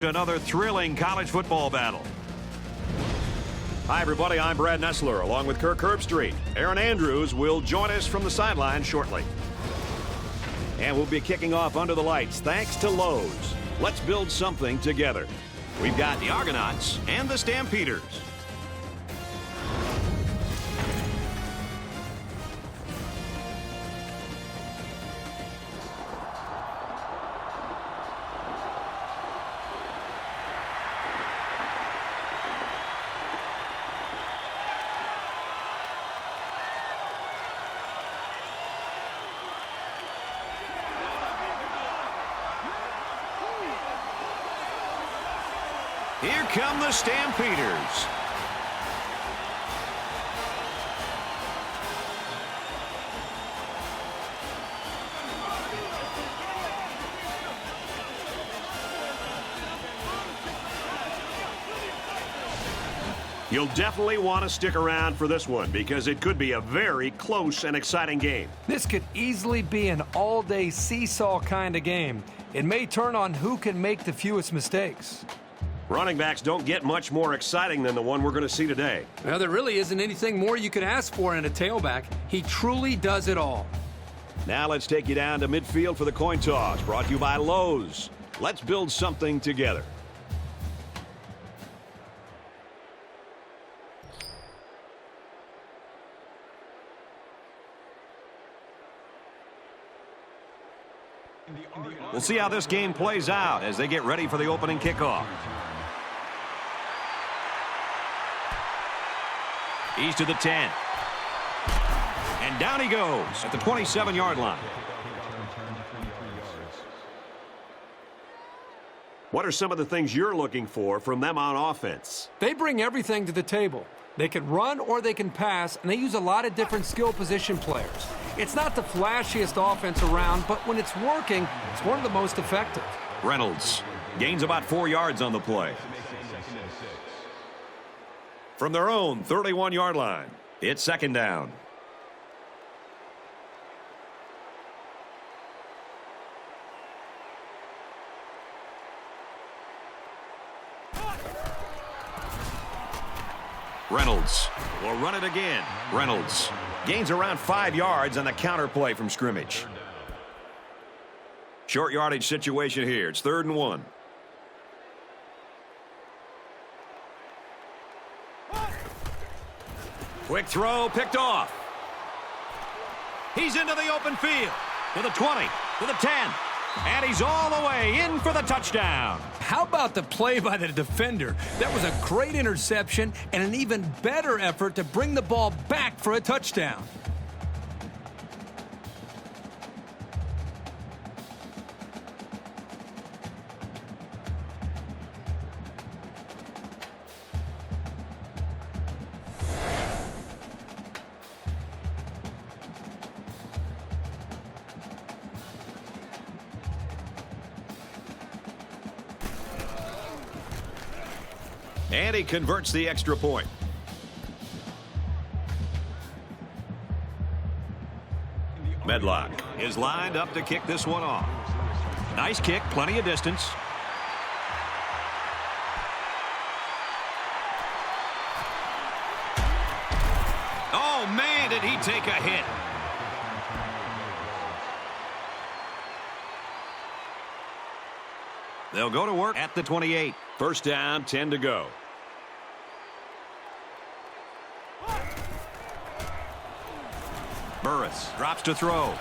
Another thrilling college football battle. Hi, everybody. I'm Brad Nessler, along with Kirk Herbstreit. Aaron Andrews will join us from the sideline shortly. And we'll be kicking off under the lights thanks to Lowe's. Let's build something together. We've got the Argonauts and the Stampeders. Here come the Stampeders. You'll definitely want to stick around for this one because it could be a very close and exciting game. This could easily be an all-day seesaw kind of game. It may turn on who can make the fewest mistakes. Running backs don't get much more exciting than the one we're going to see today. Well, there really isn't anything more you could ask for in a tailback. He truly does it all. Now let's take you down to midfield for the coin toss, brought to you by Lowe's. Let's build something together. We'll see how this game plays out as they get ready for the opening kickoff. He's to the 10. And down he goes at the 27-yard line. What are some of the things you're looking for from them on offense? They bring everything to the table. They can run or they can pass, and they use a lot of different skill position players. It's not the flashiest offense around, but when it's working, it's one of the most effective. Reynolds gains about 4 yards on the play. From their own 31-yard line, it's second down. Reynolds will run it again. Reynolds gains around 5 yards on the counter play from scrimmage. Short yardage situation here. It's 3rd and 1. Quick throw, picked off. He's into the open field. To the 20, to the 10. And he's all the way in for the touchdown. How about the play by the defender? That was a great interception and an even better effort to bring the ball back for a touchdown. And he converts the extra point. Medlock is lined up to kick this one off. Nice kick, plenty of distance. Oh, man, did he take a hit. They'll go to work at the 28. First down, 10 to go. Burris drops to throw.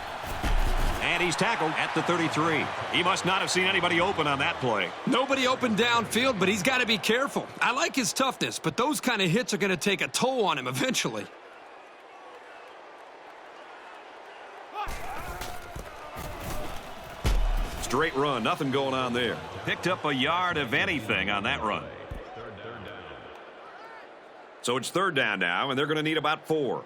And he's tackled at the 33. He must not have seen anybody open on that play. Nobody open downfield, but he's got to be careful. I like his toughness, but those kind of hits are going to take a toll on him eventually. Straight run, nothing going on there. Picked up a yard of anything on that run. So it's 3rd down now, and they're going to need about 4.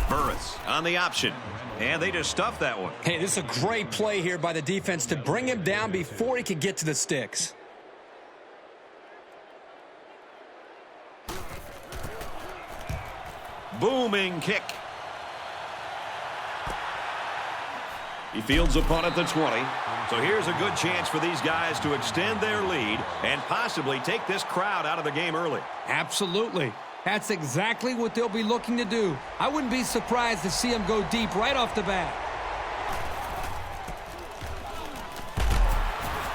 Burris on the option. And they just stuffed that one. Hey, this is a great play here by the defense to bring him down before he could get to the sticks. Booming kick. He fields a punt at the 20. So here's a good chance for these guys to extend their lead and possibly take this crowd out of the game early. Absolutely. That's exactly what they'll be looking to do. I wouldn't be surprised to see them go deep right off the bat.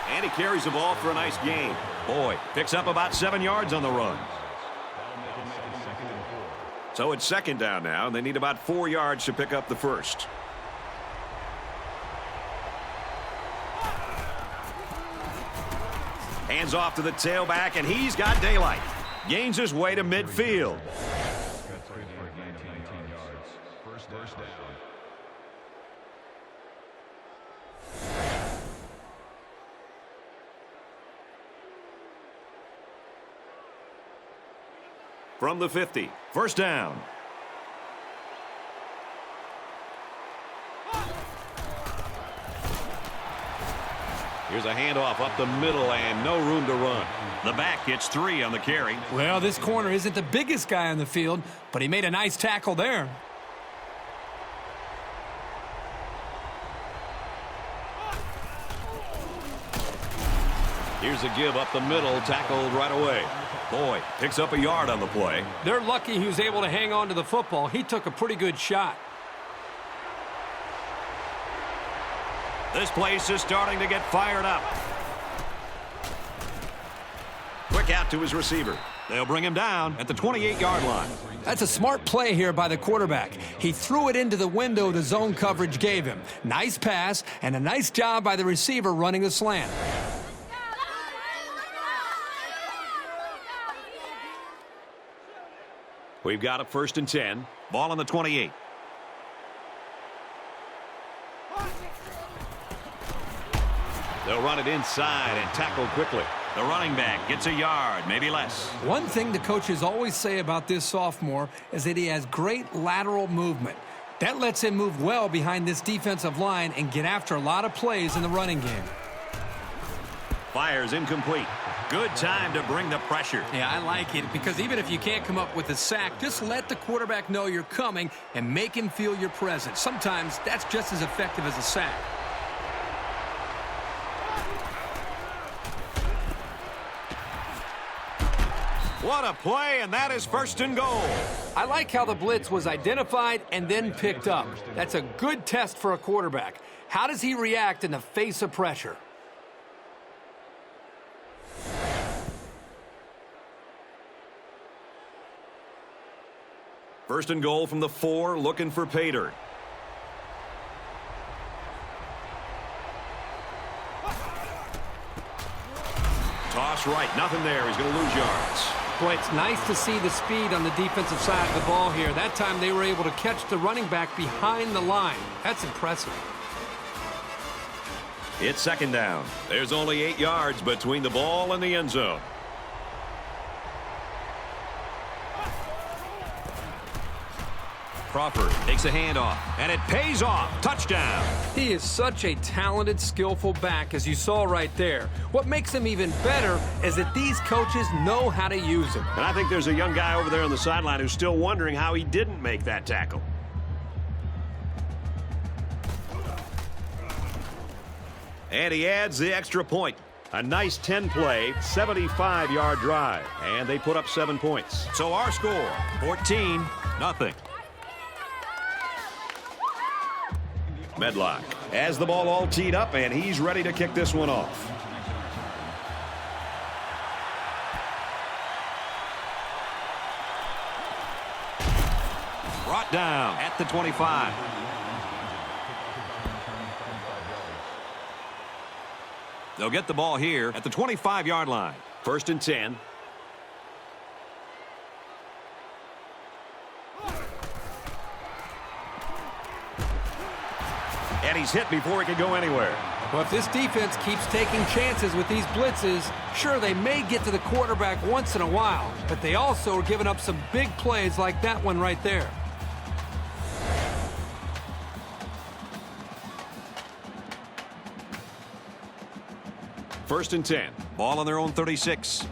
And he carries the ball for a nice gain. Boyd picks up about 7 yards on the run. So it's second down now, and they need about 4 yards to pick up the first. Hands off to the tailback, and he's got daylight. Gains his way to midfield. First down. From the 50, first down. Here's a handoff up the middle and no room to run. The back gets 3 on the carry. Well, this corner isn't the biggest guy on the field, but he made a nice tackle there. Here's a give up the middle, tackled right away. Boyd picks up a yard on the play. They're lucky he was able to hang on to the football. He took a pretty good shot. This place is starting to get fired up. Quick out to his receiver. They'll bring him down at the 28-yard line. That's a smart play here by the quarterback. He threw it into the window the zone coverage gave him. Nice pass and a nice job by the receiver running the slant. We've got a 1st and 10. Ball on the 28. They'll run it inside and tackle quickly. The running back gets a yard, maybe less. One thing the coaches always say about this sophomore is that he has great lateral movement. That lets him move well behind this defensive line and get after a lot of plays in the running game. Fires incomplete. Good time to bring the pressure. Yeah, I like it because even if you can't come up with a sack, just let the quarterback know you're coming and make him feel your presence. Sometimes that's just as effective as a sack. What a play, and that is 1st and goal. I like how the blitz was identified and then picked up. That's a good test for a quarterback. How does he react in the face of pressure? First and goal from the 4, looking for Pater. Toss right, nothing there. He's going to lose yards. Boy, it's nice to see the speed on the defensive side of the ball here. That time they were able to catch the running back behind the line. That's impressive. It's 2nd down. There's only 8 yards between the ball and the end zone. Crawford takes a handoff, and it pays off. Touchdown. He is such a talented, skillful back, as you saw right there. What makes him even better is that these coaches know how to use him. And I think there's a young guy over there on the sideline who's still wondering how he didn't make that tackle. And he adds the extra point. A nice 10-play, 75-yard drive. And they put up 7 points. So our score, 14-0. Medlock has the ball all teed up, and he's ready to kick this one off. Brought down at the 25. They'll get the ball here at the 25-yard line. 1st and 10. And he's hit before he can go anywhere. Well, if this defense keeps taking chances with these blitzes, sure, they may get to the quarterback once in a while, but they also are giving up some big plays like that one right there. First and 10. Ball on their own 36.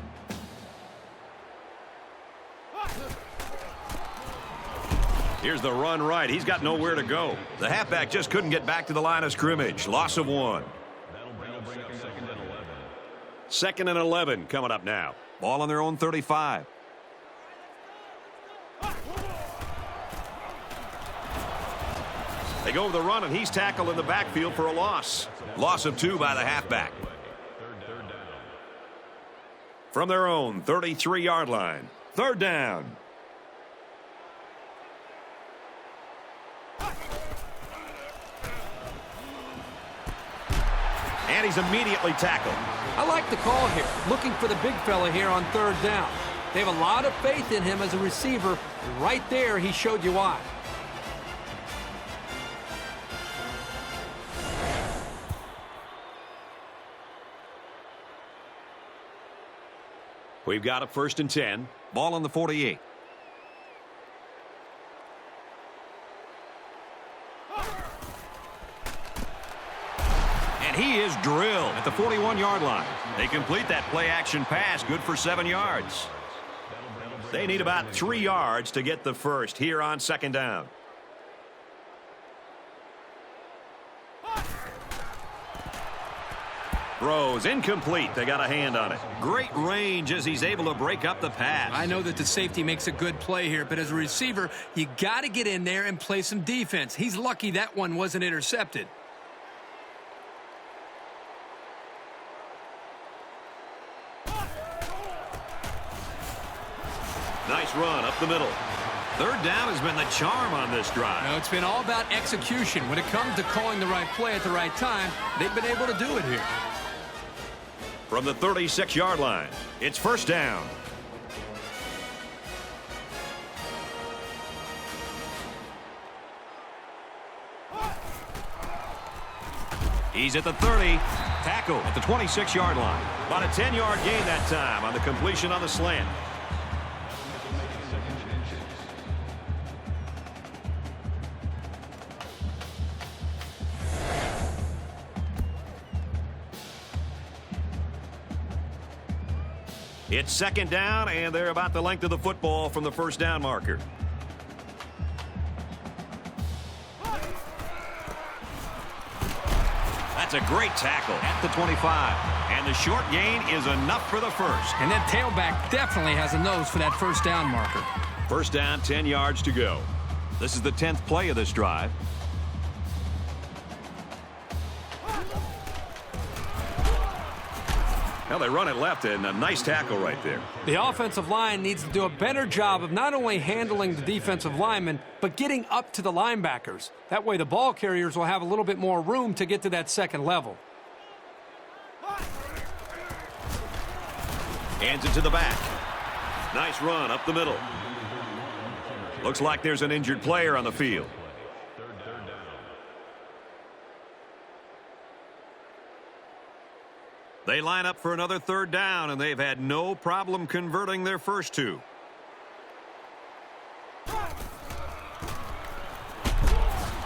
Here's the run right. He's got nowhere to go. The halfback just couldn't get back to the line of scrimmage. Loss of 1. Second and 11 coming up now. Ball on their own 35. They go with the run, and he's tackled in the backfield for a loss. Loss of 2 by the halfback. From their own 33-yard line. Third down. And he's immediately tackled. I like the call here. Looking for the big fella here on third down. They have a lot of faith in him as a receiver. And right there, he showed you why. We've got a 1st and 10. Ball on the 48. And he is drilled at the 41-yard line. They complete that play-action pass. Good for 7 yards. They need about 3 yards to get the first here on second down. Throws incomplete. They got a hand on it. Great range as he's able to break up the pass. I know that the safety makes a good play here, but as a receiver, you got to get in there and play some defense. He's lucky that one wasn't intercepted. Nice run up the middle. Third down has been the charm on this drive. No, it's been all about execution. When it comes to calling the right play at the right time, they've been able to do it here. From the 36-yard line, it's first down. He's at the 30. Tackle at the 26-yard line. About a 10-yard gain that time on the completion on the slant. It's second down, and they're about the length of the football from the first down marker. That's a great tackle at the 25. And the short gain is enough for the first. And that tailback definitely has a nose for that first down marker. First down, 10 yards to go. This is the 10th play of this drive. Well, they run it left, and a nice tackle right there. The offensive line needs to do a better job of not only handling the defensive linemen, but getting up to the linebackers. That way the ball carriers will have a little bit more room to get to that second level. Hands it to the back. Nice run up the middle. Looks like there's an injured player on the field. They line up for another third down, and they've had no problem converting their first two.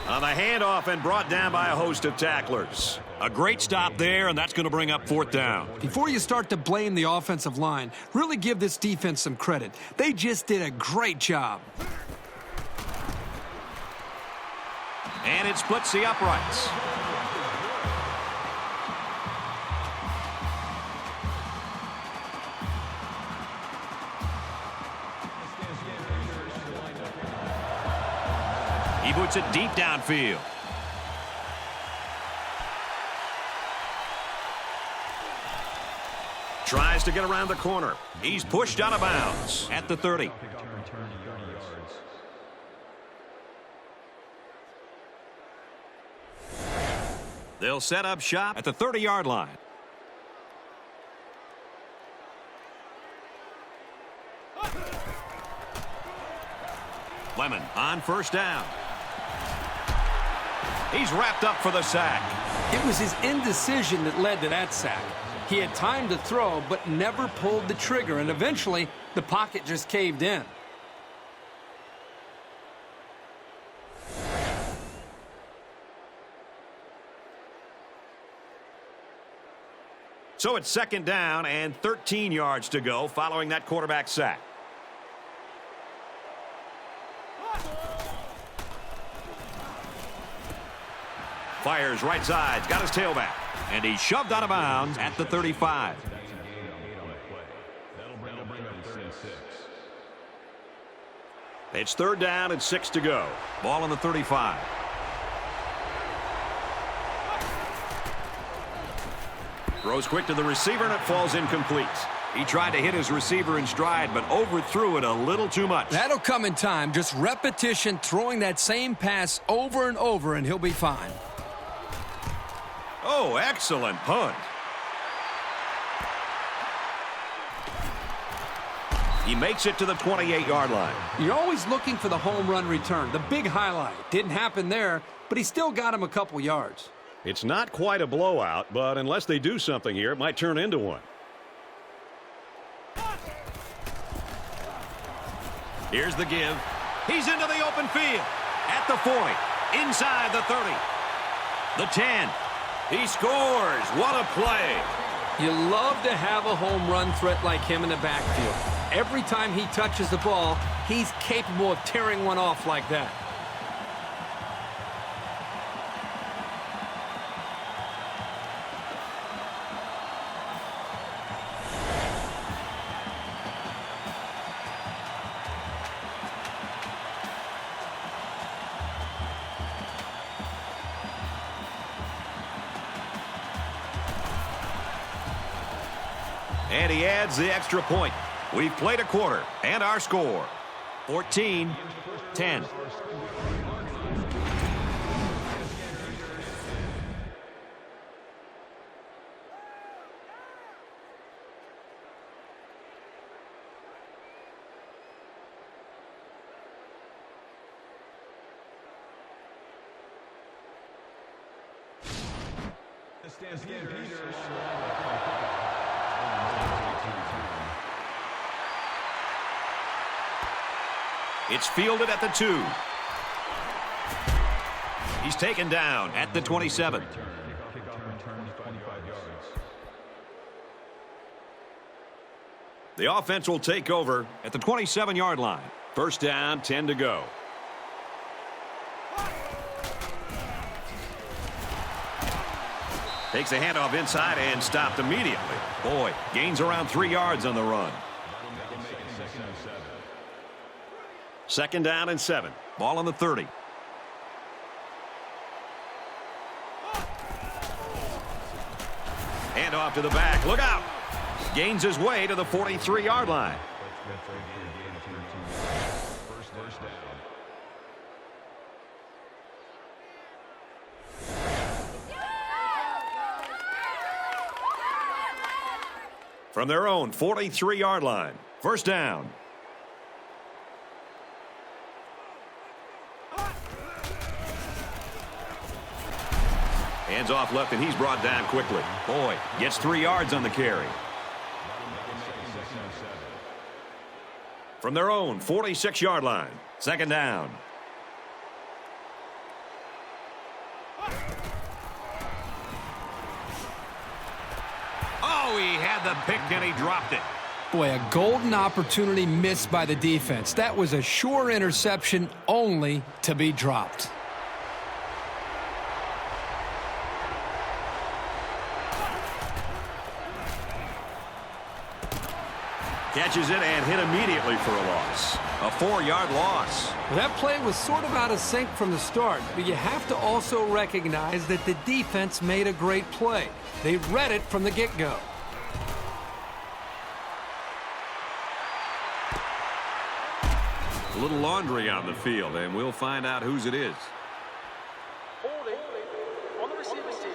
On the handoff and brought down by a host of tacklers. A great stop there, and that's going to bring up fourth down. Before you start to blame the offensive line, really give this defense some credit. They just did a great job. And it splits the uprights. He puts it deep downfield. Tries to get around the corner. He's pushed out of bounds at the 30. They'll set up shop at the 30-yard line. Lemon on first down. He's wrapped up for the sack. It was his indecision that led to that sack. He had time to throw, but never pulled the trigger, and eventually the pocket just caved in. So it's second down and 13 yards to go following that quarterback sack. Fires right side. Got his tailback. And he's shoved out of bounds at the 35. It's 3rd down and 6 to go. Ball on the 35. Throws quick to the receiver, and it falls incomplete. He tried to hit his receiver in stride, but overthrew it a little too much. That'll come in time. Just repetition, throwing that same pass over and over, and he'll be fine. Oh, excellent punt. He makes it to the 28-yard line. You're always looking for the home run return, the big highlight. Didn't happen there, but he still got him a couple yards. It's not quite a blowout, but unless they do something here, it might turn into one. Here's the give. He's into the open field. At the 40. Inside the 30. The 10. He scores. What a play. You love to have a home run threat like him in the backfield. Every time he touches the ball, he's capable of tearing one off like that. And he adds the extra point. We've played a quarter, and our score, 14-10. It's fielded at the 2. He's taken down at the 27. The offense will take over at the 27-yard line. 1st down, 10 to go. Takes a handoff inside and stopped immediately. Boy, gains around 3 yards on the run. 2nd down and 7. Ball on the 30. Hand off to the back. Look out. Gains his way to the 43-yard line. From their own 43-yard line. 1st down. Hands off left, and he's brought down quickly. Boy, gets 3 yards on the carry. From their own 46-yard line. 2nd down. Oh, he had the pick, and he dropped it. Boy, a golden opportunity missed by the defense. That was a sure interception, only to be dropped. Catches it and hit immediately for a loss. A 4-yard loss. That play was sort of out of sync from the start, but you have to also recognize that the defense made a great play. They read it from the get-go. A little laundry on the field, and we'll find out whose it is. Holding on the receiving team.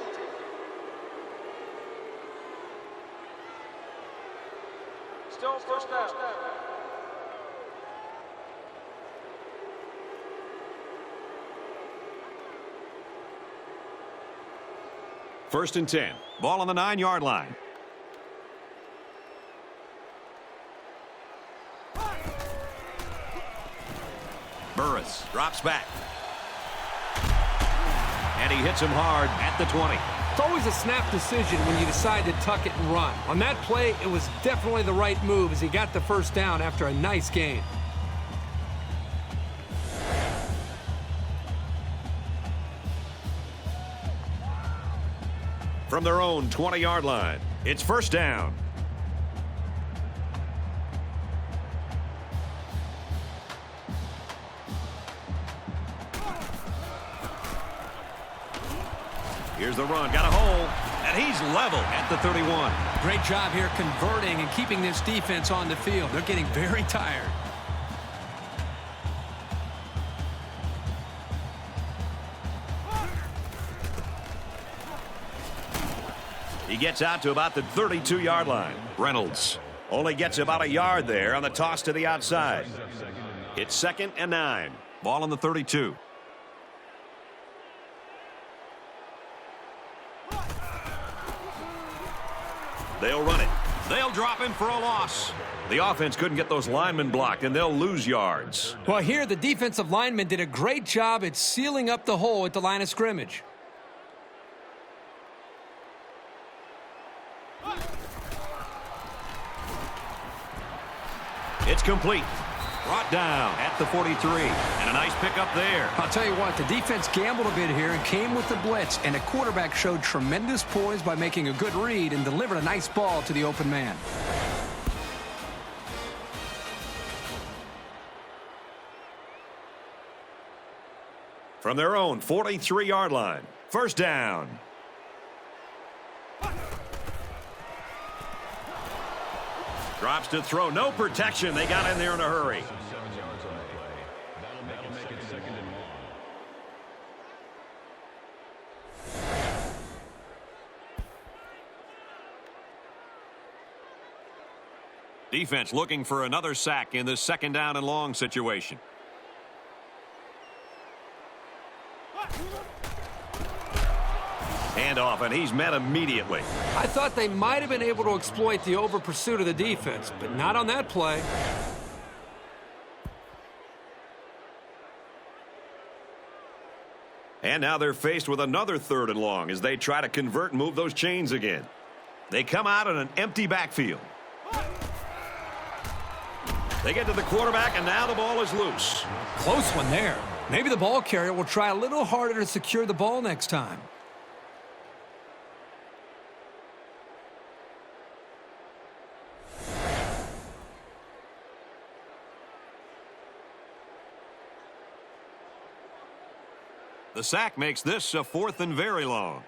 Still 1st down. First and 10. Ball on the 9-yard line. Burris drops back. And he hits him hard at the 20. It's always a snap decision when you decide to tuck it and run. On that play, it was definitely the right move as he got the 1st down after a nice gain. From their own 20-yard line, it's first down. Here's the run, got a hole, and he's level at the 31. Great job here converting and keeping this defense on the field. They're getting very tired. He gets out to about the 32-yard line. Reynolds only gets about a yard there on the toss to the outside. It's 2nd and 9. Ball on the 32. They'll run it. They'll drop him for a loss. The offense couldn't get those linemen blocked, and they'll lose yards. Well, here the defensive linemen did a great job at sealing up the hole at the line of scrimmage. It's complete. Brought down at the 43. And a nice pickup there. I'll tell you what, the defense gambled a bit here and came with the blitz, and the quarterback showed tremendous poise by making a good read and delivered a nice ball to the open man. From their own 43-yard line, first down. Drops to throw. No protection. They got in there in a hurry. Defense looking for another sack in this 2nd down and long situation. Handoff, and he's met immediately. I thought they might have been able to exploit the over pursuit of the defense, but not on that play. And now they're faced with another 3rd and long as they try to convert and move those chains again. They come out in an empty backfield. They get to the quarterback, and now the ball is loose. Close one there. Maybe the ball carrier will try a little harder to secure the ball next time. The sack makes this a 4th and very long.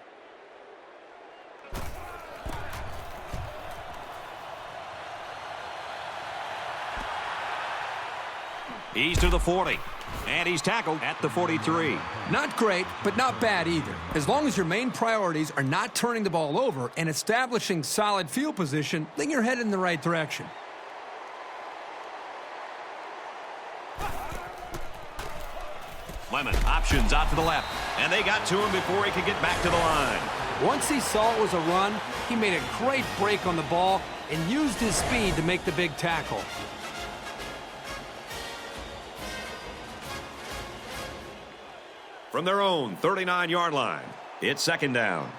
He's to the 40, and he's tackled at the 43. Not great, but not bad either. As long as your main priorities are not turning the ball over and establishing solid field position, then you're headed in the right direction. Lemon options out to the left, and they got to him before he could get back to the line. Once he saw it was a run, he made a great break on the ball and used his speed to make the big tackle. From their own 39-yard line, it's 2nd down.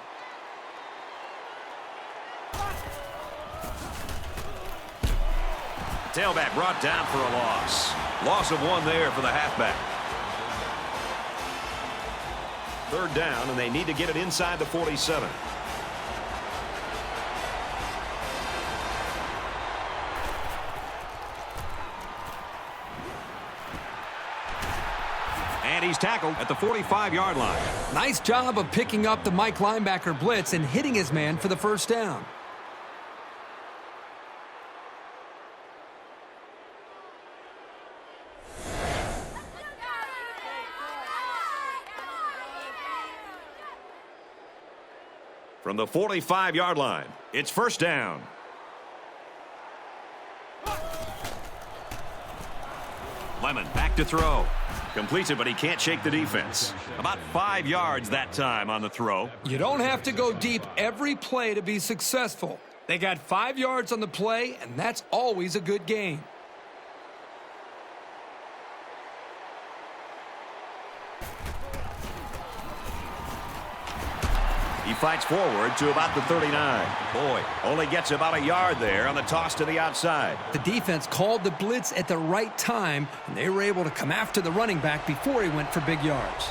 Tailback brought down for a loss. Loss of 1 there for the halfback. 3rd down, and they need to get it inside the 47. And he's tackled at the 45-yard line. Nice job of picking up the Mike linebacker blitz and hitting his man for the first down. From the 45-yard line, it's first down. Lemon back to throw. Completes it, but he can't shake the defense. About 5 yards that time on the throw. You don't have to go deep every play to be successful. They got 5 yards on the play, and that's always a good gain. He fights forward to about the 39. Boy, only gets about a yard there on the toss to the outside. The defense called the blitz at the right time, and they were able to come after the running back before he went for big yards.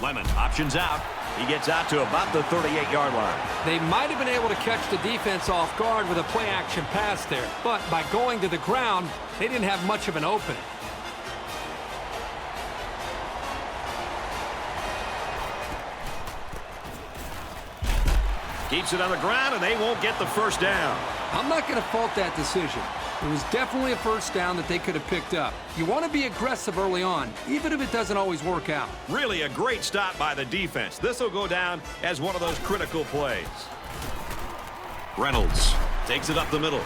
Lemon options out. He gets out to about the 38-yard line. They might have been able to catch the defense off guard with a play-action pass there, but by going to the ground, they didn't have much of an opening. Keeps it on the ground, and they won't get the first down. I'm not going to fault that decision. It was definitely a first down that they could have picked up. You want to be aggressive early on, even if it doesn't always work out. Really a great stop by the defense. This will go down as one of those critical plays. Reynolds takes it up the middle.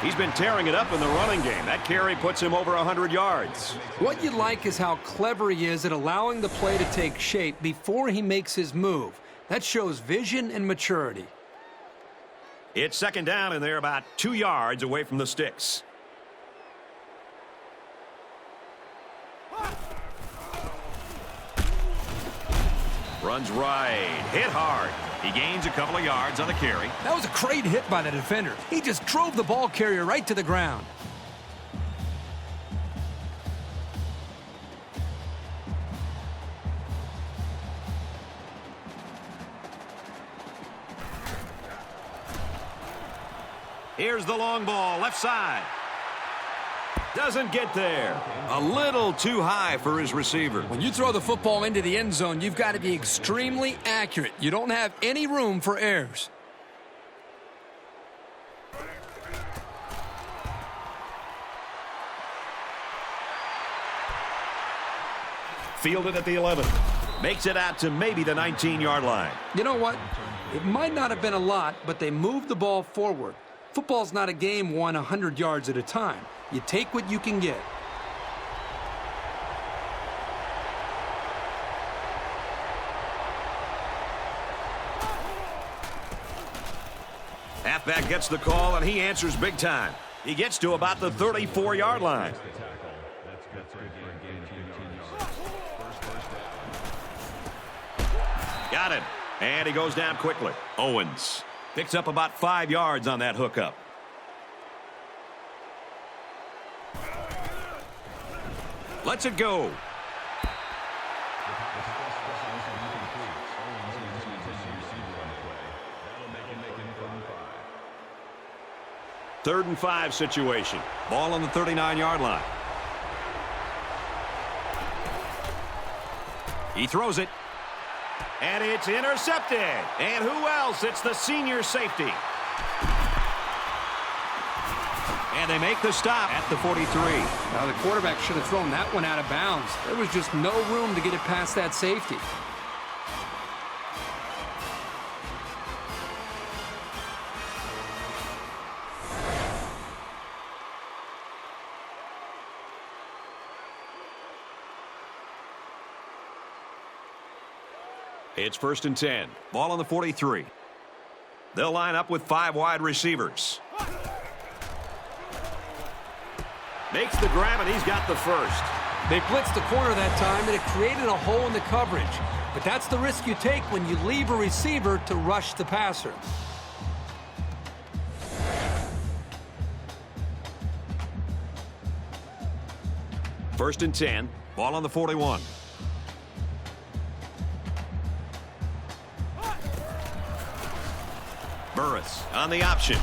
He's been tearing it up in the running game. That carry puts him over 100 yards. What you like is how clever he is at allowing the play to take shape before he makes his move. That shows vision and maturity. It's second down, and they're about 2 yards away from the sticks. Runs right, hit hard. He gains a couple of yards on the carry. That was a great hit by the defender. He just drove the ball carrier right to the ground. Here's the long ball, left side. Doesn't get there. A little too high for his receiver. When you throw the football into the end zone, you've got to be extremely accurate. You don't have any room for errors. Fielded at the 11. Makes it out to maybe the 19-yard line. You know what? It might not have been a lot, but they moved the ball forward. Football's not a game won 100 yards at a time. You take what you can get. Halfback gets the call, and he answers big time. He gets to about the 34-yard line. Got him. And he goes down quickly. Owens picks up about 5 yards on that hookup. Lets it go. Third and 5 situation. Ball on the 39-yard line. He throws it. And it's intercepted. And who else? It's the senior safety. And they make the stop at the 43. Now, the quarterback should have thrown that one out of bounds. There was just no room to get it past that safety. It's first and 10. Ball on the 43. They'll line up with 5 wide receivers. Makes the grab, and he's got the first. They blitzed the corner that time, and it created a hole in the coverage. But that's the risk you take when you leave a receiver to rush the passer. First and 10. Ball on the 41. Burris on the option.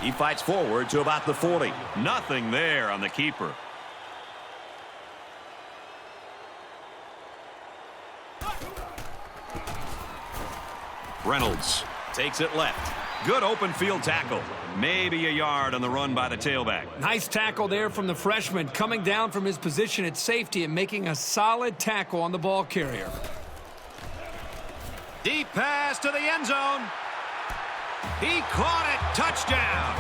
He fights forward to about the 40. Nothing there on the keeper. Reynolds takes it left. Good open field tackle. Maybe a yard on the run by the tailback. Nice tackle there from the freshman, coming down from his position at safety and making a solid tackle on the ball carrier. Deep pass to the end zone. He caught it. Touchdown.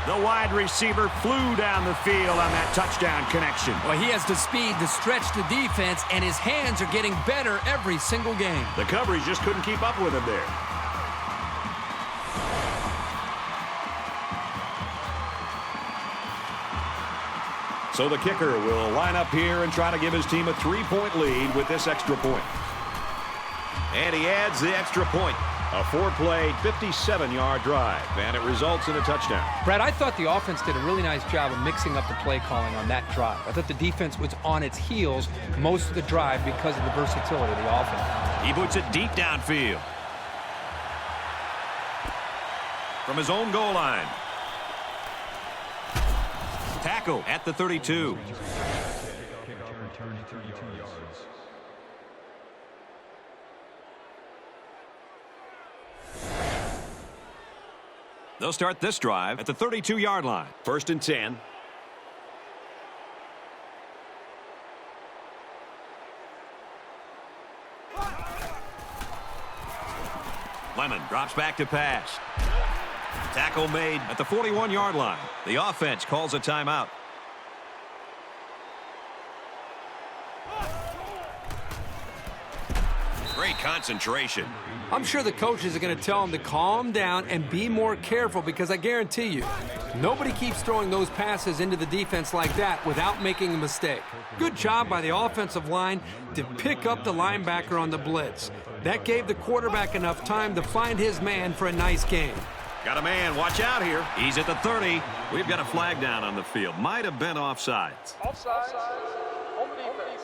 The wide receiver flew down the field on that touchdown connection. Well, he has the speed to stretch the defense, and his hands are getting better every single game. The coverage just couldn't keep up with him there. So the kicker will line up here and try to give his team a 3-point lead with this extra point. And he adds the extra point. A 4-play, 57-yard drive, and it results in a touchdown. Brad, I thought the offense did a really nice job of mixing up the play calling on that drive. I thought the defense was on its heels most of the drive because of the versatility of the offense. He puts it deep downfield. From his own goal line. Tackle at the 32. They'll start this drive at the 32-yard line. 1st and 10. Lemon drops back to pass. Tackle made at the 41-yard line. The offense calls a timeout. Great concentration. I'm sure the coaches are going to tell him to calm down and be more careful because I guarantee you, nobody keeps throwing those passes into the defense like that without making a mistake. Good job by the offensive line to pick up the linebacker on the blitz. That gave the quarterback enough time to find his man for a nice game. Got a man. Watch out here. He's at the 30. We've got a flag down on the field. Might have been offsides. Offside. On the defense.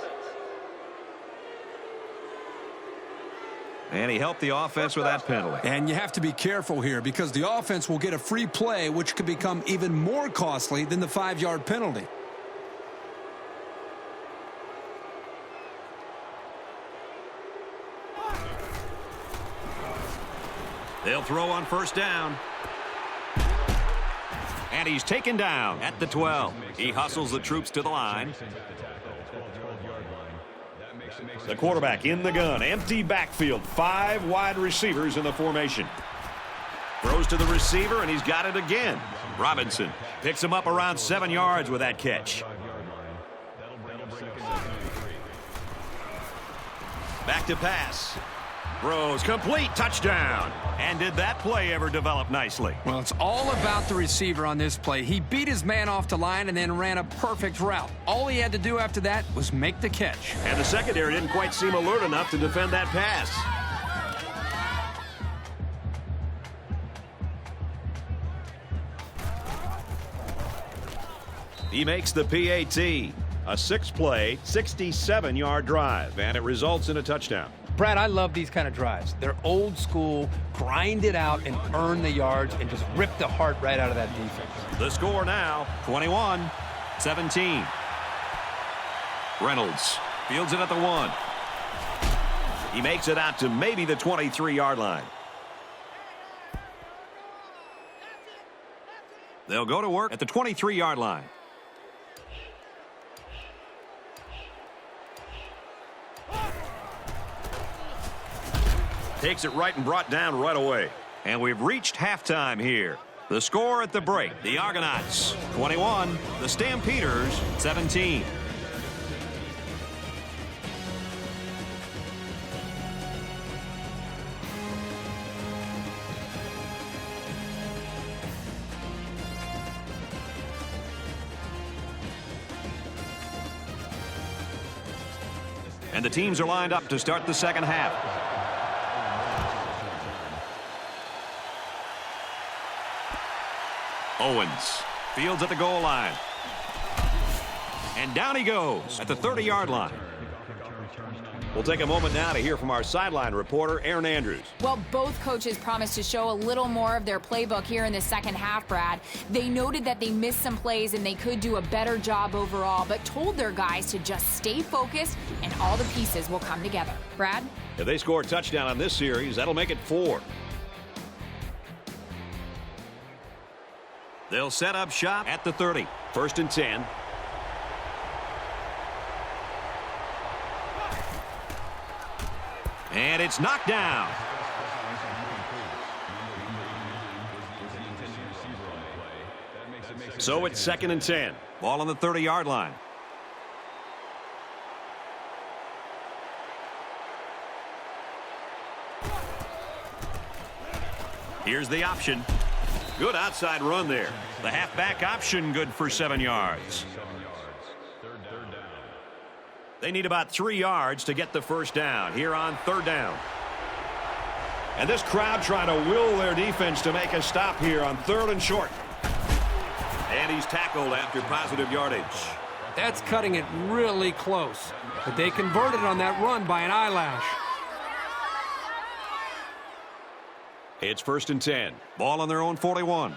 And he helped the offense with that penalty. And you have to be careful here because the offense will get a free play, which could become even more costly than the 5-yard penalty. They'll throw on 1st down. And he's taken down at the 12. He hustles the troops to the line. The quarterback in the gun. Empty backfield. 5 wide receivers in the formation. Throws to the receiver, and he's got it again. Robinson picks him up around 7 yards with that catch. Back to pass. Throws complete, touchdown. And did that play ever develop nicely? Well, it's all about the receiver on this play. He beat his man off the line and then ran a perfect route. All he had to do after that was make the catch. And the secondary didn't quite seem alert enough to defend that pass. He makes the PAT. A 6-play, 67-yard drive, and it results in a touchdown. Brad, I love these kind of drives. They're old school, grind it out and earn the yards and just rip the heart right out of that defense. The score now, 21-17. Reynolds fields it at the 1. He makes it out to maybe the 23-yard line. They'll go to work at the 23-yard line. Takes it right and brought down right away. And we've reached halftime here. The score at the break, the Argonauts 21, the Stampeders 17. And the teams are lined up to start the second half. Owens fields at the goal line. And down he goes at the 30-yard line. We'll take a moment now to hear from our sideline reporter, Aaron Andrews. Well, both coaches promised to show a little more of their playbook here in the second half, Brad. They noted that they missed some plays and they could do a better job overall, but told their guys to just stay focused and all the pieces will come together. Brad? If they score a touchdown on this series, that'll make it 4. They'll set up shop at the 30. 1st and 10. And it's knocked down. So it's 2nd and 10. Ball on the 30-yard line. Here's the option. Good outside run there. The halfback option good for 7 yards. They need about 3 yards to get the first down here on 3rd down. And this crowd trying to will their defense to make a stop here on 3rd and short. And he's tackled after positive yardage. That's cutting it really close. But they converted on that run by an eyelash. It's 1st and 10. Ball on their own 41.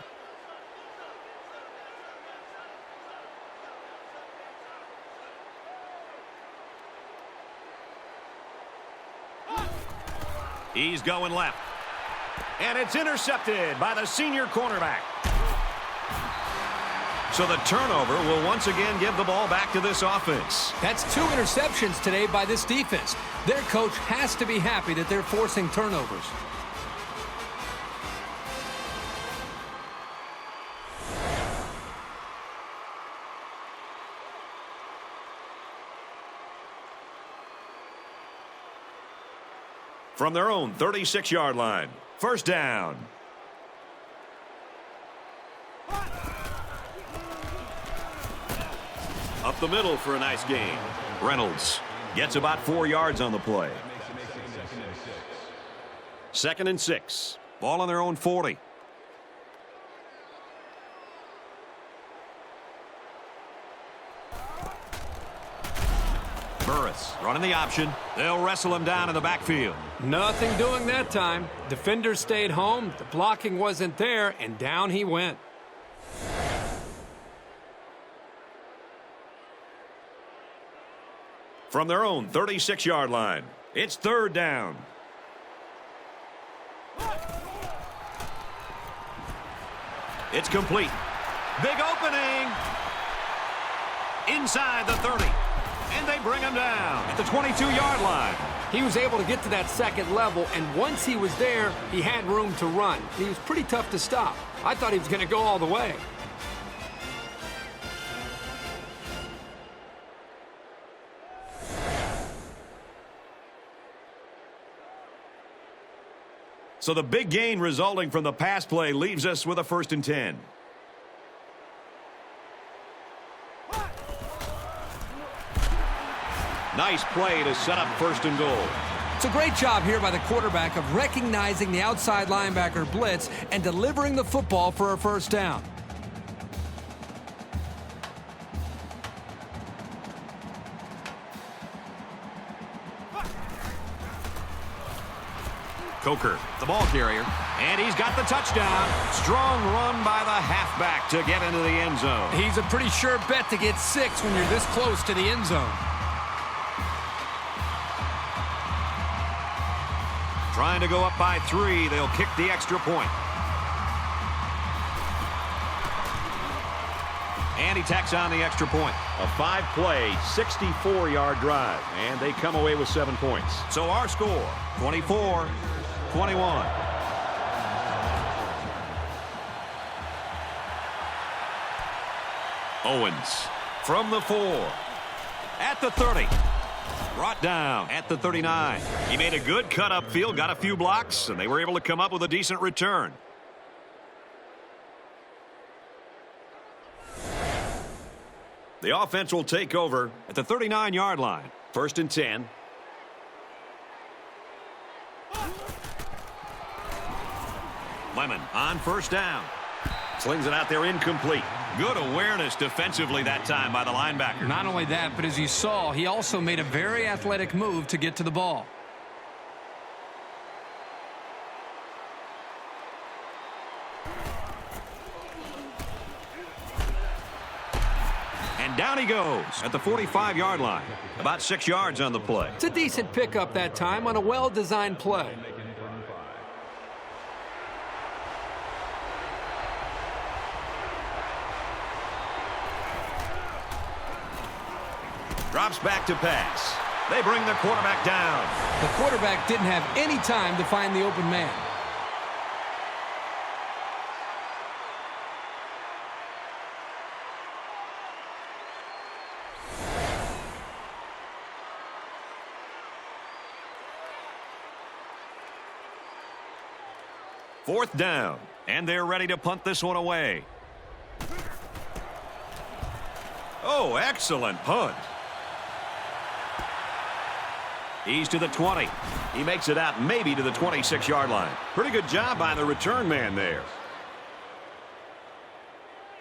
He's going left. And it's intercepted by the senior cornerback. So the turnover will once again give the ball back to this offense. That's 2 interceptions today by this defense. Their coach has to be happy that they're forcing turnovers. From their own 36-yard line. 1st down. Up the middle for a nice gain. Reynolds gets about 4 yards on the play. 2nd and 6. Ball on their own 40. Burris running the option. They'll wrestle him down in the backfield. Nothing doing that time. Defender stayed home. The blocking wasn't there, and down he went. From their own 36-yard line. It's 3rd down. It's complete. Big opening. Inside the 30. And they bring him down at the 22-yard line. He was able to get to that 2nd level, and once he was there, he had room to run. He was pretty tough to stop. I thought he was going to go all the way. So the big gain resulting from the pass play leaves us with a 1st and 10. Nice play to set up 1st and goal. It's a great job here by the quarterback of recognizing the outside linebacker blitz and delivering the football for a 1st down. Coker, the ball carrier, and he's got the touchdown. Strong run by the halfback to get into the end zone. He's a pretty sure bet to get 6 when you're this close to the end zone. Trying to go up by 3. They'll kick the extra point. And he tacks on the extra point. A 5-play, 64-yard drive. And they come away with 7 points. So our score, 24-21. Owens from the 4. At the 30. Brought down at the 39. He made a good cut upfield, got a few blocks, and they were able to come up with a decent return. The offense will take over at the 39-yard line. 1st and 10. Lemon on 1st down. Slings it out there incomplete. Good awareness defensively that time by the linebacker. Not only that, but as you saw, he also made a very athletic move to get to the ball. And down he goes at the 45-yard line. About 6 yards on the play. It's a decent pickup that time on a well-designed play. Drops back to pass. They bring the quarterback down. The quarterback didn't have any time to find the open man. Fourth down, and they're ready to punt this one away. Oh, excellent punt. He's to the 20. He makes it out maybe to the 26-yard line. Pretty good job by the return man there.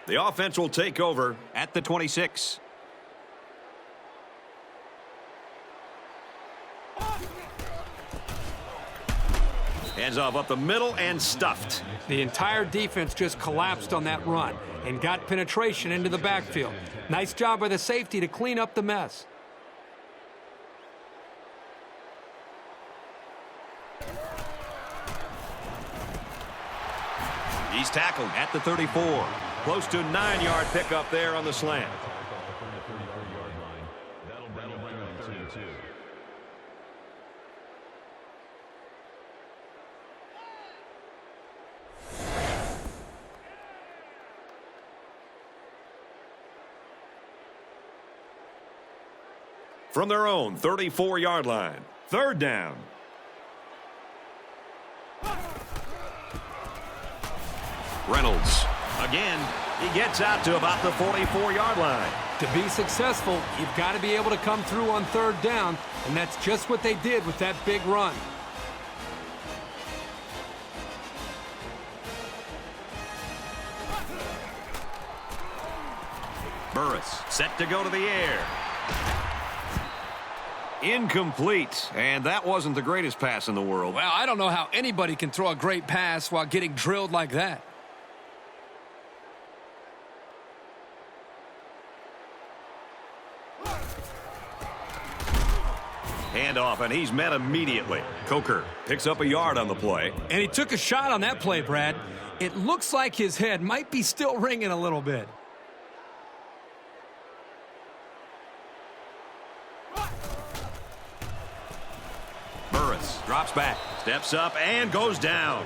The offense will take over at the 26. Hands off up the middle and stuffed. The entire defense just collapsed on that run and got penetration into the backfield. Nice job by the safety to clean up the mess. He's tackled at the 34. Close to 9-yard pickup there on the slant. From their own 34-yard line, 3rd down. Reynolds. Again, he gets out to about the 44-yard line. To be successful, you've got to be able to come through on 3rd down, and that's just what they did with that big run. Burris set to go to the air. Incomplete, and that wasn't the greatest pass in the world. Well, I don't know how anybody can throw a great pass while getting drilled like that. Handoff, and he's met immediately. Coker picks up a yard on the play. And he took a shot on that play, Brad. It looks like his head might be still ringing a little bit. Burris drops back, steps up, and goes down.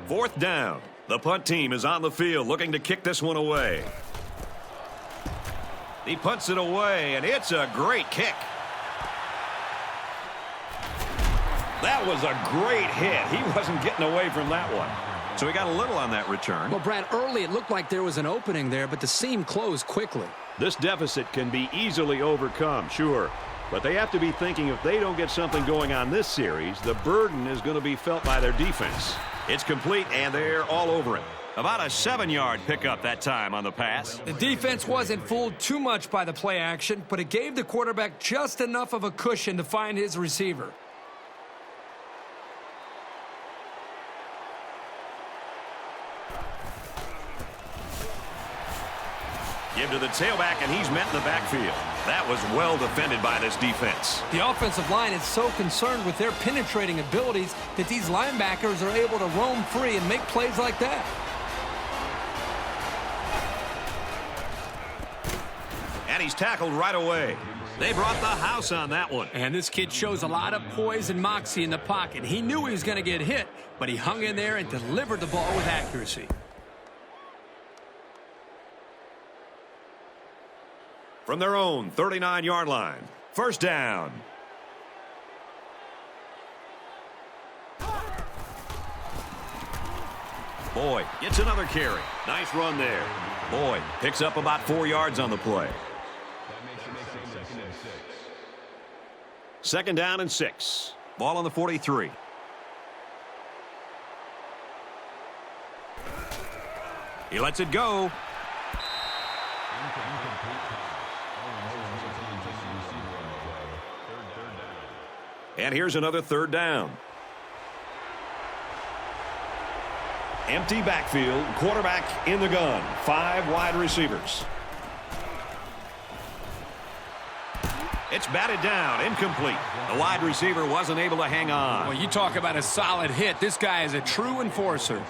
4th down. The punt team is on the field looking to kick this one away. He punts it away, and it's a great kick. That was a great hit. He wasn't getting away from that one. So he got a little on that return. Well, Brad, early it looked like there was an opening there, but the seam closed quickly. This deficit can be easily overcome, sure. But they have to be thinking if they don't get something going on this series, the burden is going to be felt by their defense. It's complete, and they're all over it. About a 7-yard pickup that time on the pass. The defense wasn't fooled too much by the play action, but it gave the quarterback just enough of a cushion to find his receiver. Give to the tailback, and he's met in the backfield. That was well defended by this defense. The offensive line is so concerned with their penetrating abilities that these linebackers are able to roam free and make plays like that. And he's tackled right away. They brought the house on that one. And this kid shows a lot of poise and moxie in the pocket. He knew he was going to get hit, but he hung in there and delivered the ball with accuracy. From their own 39-yard line, 1st down. Boyd gets another carry. Nice run there. Boyd picks up about 4 yards on the play. 2nd down and 6. Ball on the 43. He lets it go. And here's another 3rd down. Empty backfield, quarterback in the gun, 5 wide receivers. It's batted down, incomplete. The wide receiver wasn't able to hang on. Well, you talk about a solid hit. This guy is a true enforcer.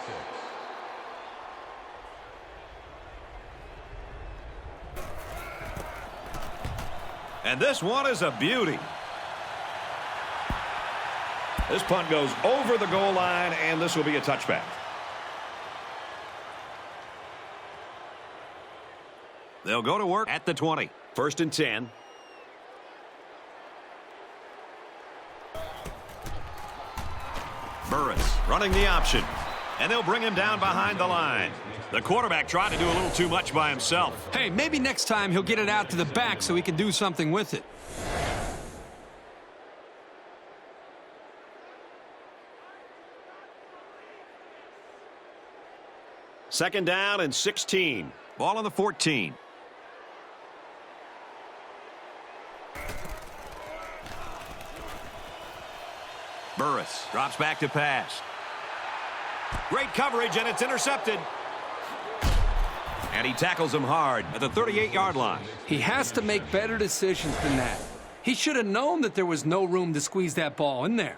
And this one is a beauty. This punt goes over the goal line, and this will be a touchback. They'll go to work at the 20. 1st and 10. Burris running the option. and they'll bring him down behind the line. The quarterback tried to do a little too much by himself. Hey, maybe next time he'll get it out to the back so he can do something with it. Second down and 16. Ball on the 14. Burris drops back to pass. Great coverage, and it's intercepted. And he tackles him hard at the 38-yard line. He has to make better decisions than that. He should have known that there was no room to squeeze that ball in there.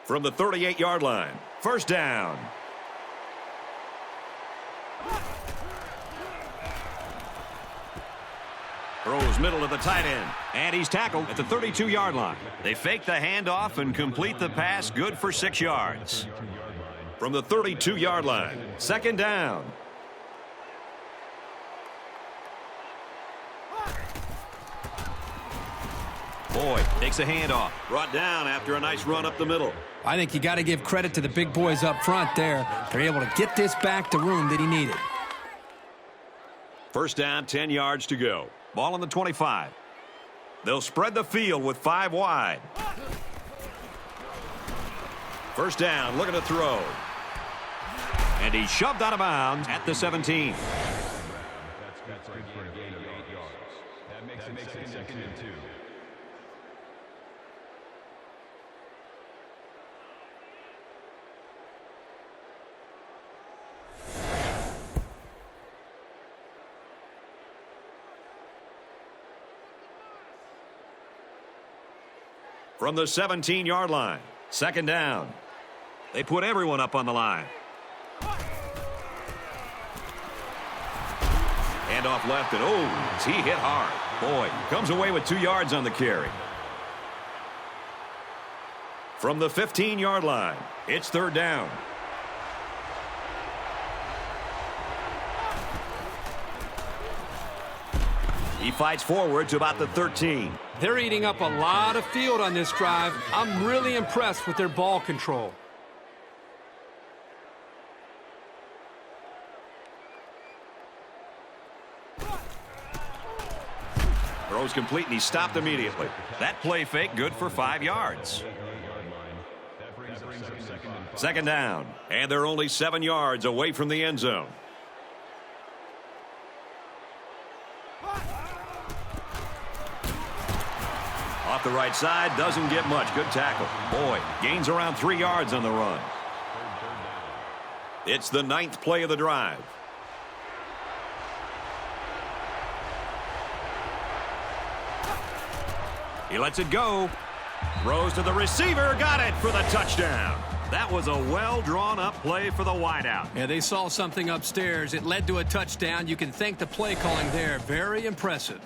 From the 38-yard line, first down. Throws middle to the tight end, and he's tackled at the 32-yard line. They fake the handoff and complete the pass, good for 6 yards. From the 32-yard line, second down. Boyd takes a handoff, brought down after a nice run up the middle. I think you got to give credit to the big boys up front there. They're able to get this back to room that he needed. First down, 10 yards to go. Ball on the 25. They'll spread the field with 5 wide. First down, looking to throw. And he's shoved out of bounds at the 17. That's good for a gain of 8 yards. That makes it second and 2. From the 17-yard line, second down. They put everyone up on the line. Hand off left, and he hit hard. Boyd comes away with 2 yards on the carry. From the 15-yard line, it's third down. He fights forward to about the 13. They're eating up a lot of field on this drive. I'm really impressed with their ball control. Throws complete, and he stopped immediately. That play fake, good for 5 yards. Second down, and they're only 7 yards away from the end zone. Off the right side, doesn't get much. Good tackle. Boyd gains around 3 yards on the run. It's the 9th play of the drive. He lets it go. Throws to the receiver. Got it for the touchdown. That was a well-drawn-up play for the wideout. Yeah, they saw something upstairs. It led to a touchdown. You can thank the play calling there. Very impressive.